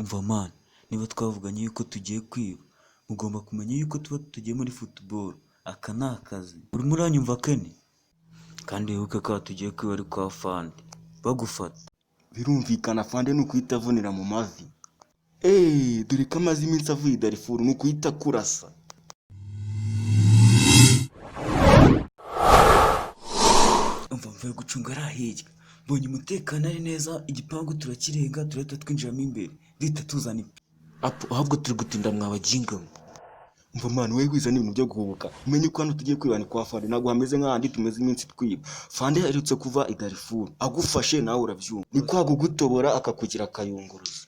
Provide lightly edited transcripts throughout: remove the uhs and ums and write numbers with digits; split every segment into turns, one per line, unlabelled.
Umva man, niba twavuganye yuko tugiye kwiba, mugomba kumenya yuko tuba tugiye muri football. Aka ni akazi. Urimo uranyumva Keni? Kandi wibuke ko tugiye kwiba ari kwa Fande. Bagufata.
Birumvikana Fande ni ukuhita avunira mu mavi. Dore ko amaze iminsi avuye i Darifuru ni ukuhita kurasa.
Umva mvuye gucunga ari ahirya. Mbonye umutekano ari neza, igipangu turakirenga, turahita twinjiramo imbere. Duhita tuzana ipi.
Ahubwo turi gutinda mwabajinga. Umva man, wowe wizana ibintu byo guhubuka. Umenye ko hano tugiye kwibana kwa Fande, ntabwo hameze nk'ahandi tumeze iminsi twiba. Fande yaherutse kuva i Darifuru. Agufashe nawe urabyumva. Ni kwa kugutobora akakugira akayunguruza.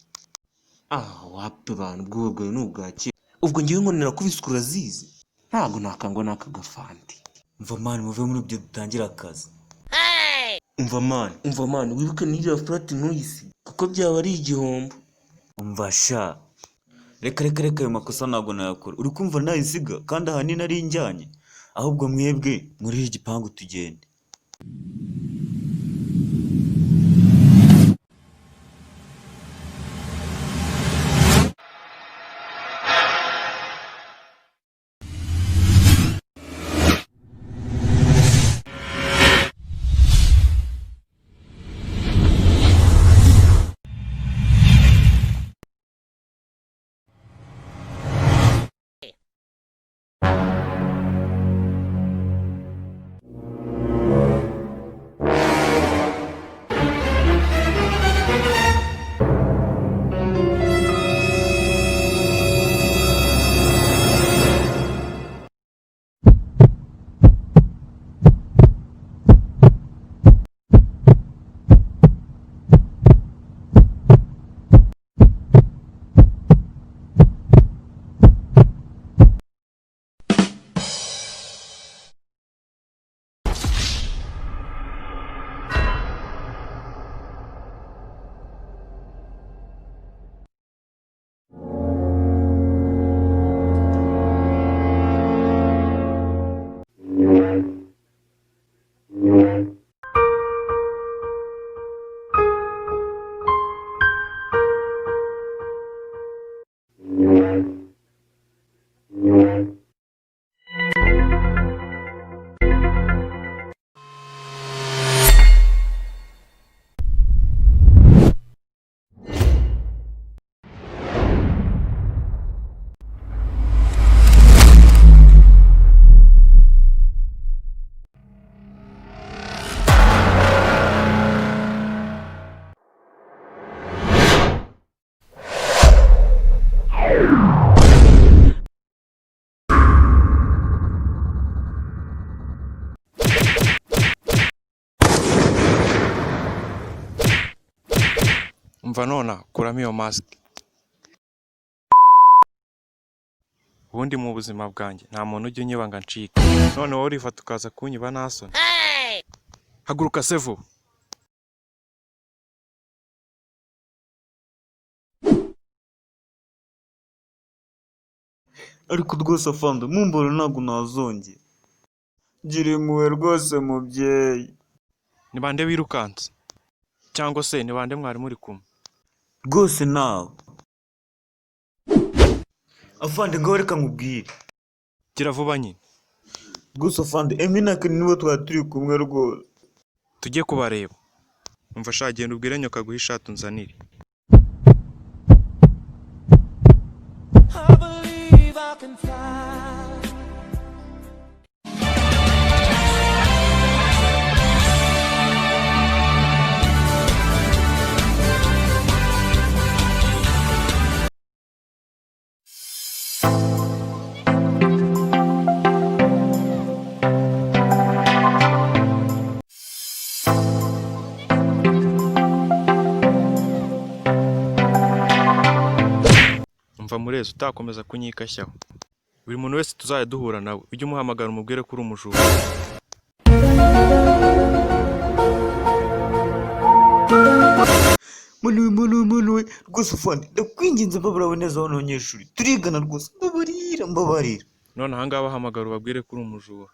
Wape bantu ubwo n'ubwaki. Ubwo ngiye nkonera kubisukura zizi. Ntabwo nakangwa n'aka Fande.
Umva man, muve muri ibyo dutangira akazi.
Umva man, wibuke n'iriya flat ntuyisi kuko byaba ari igihombo.
Umva sha. Reka ayo makosa ntabwo nayakora. Uri kumva nayisiga kandi ahanini ari injyanye. Ahubwo mwebwe muri iki gipangu tugende.
Umva nona kuramo iyo mask. Ubundi mu buzima bwanjye nta muntu ujya unyibanga ncika. None wowe urifata ukaza kunyiba nasoni. Haguruka sevu.
Ariko rwose Fande, mumboro ntabwo nazongera. Gira impuhwe rwose mubyeyi.
Ni bande wirukanse? Cyangwa se ni bande mwari muri kumwe?
Rwose nawe. Afande ngaho reka nkubwire.
Gira vuba nyine.
Rwose Afande, na Keni nibo twari turi kumwe rwose.
Tujye kubareba. Umva sha genda ubwire nyoka guha ishati unzanire. Umva Murezi utakomeza kunyikashyaho. Buri muntu wese tuzajya duhura nawe ujye umuhamagara umubwire ko uri umujura.
Manuwe rwose Afande, ndakwinginze mbabura neza abanyeshuri. Turigana rwose, mbabarira.
None aha ngaha bahamagara ubabwire ko uri umujura.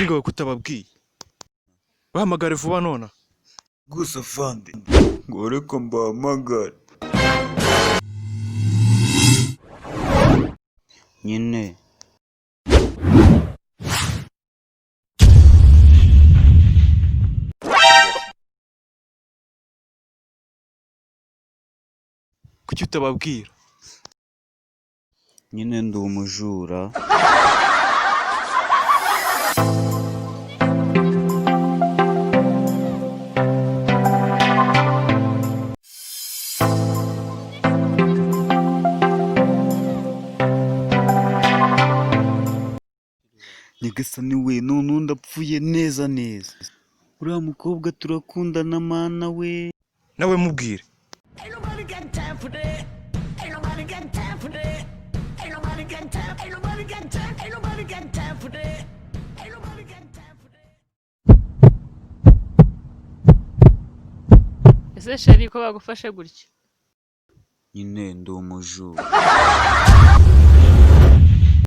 bajinga we kutababwiye. Bahamagare vuba nona.
Gusa fande ngo reka mbahamagare. Nyine
Kuki utababwira?
nyine ndi umujura. Nyagasani we none ndapfuye neza neza. Uriya mukobwa turakundana mana we.
Nawe mubwire.
Ain't nobody got time for that. Ain't nobody got time for that. Ain't nobody got time. Ain't nobody got time. Ain't nobody got time for that. Ain't nobody got time for that.
Ese sheri ko bagufashe gutya?
Nyine ndi umujura.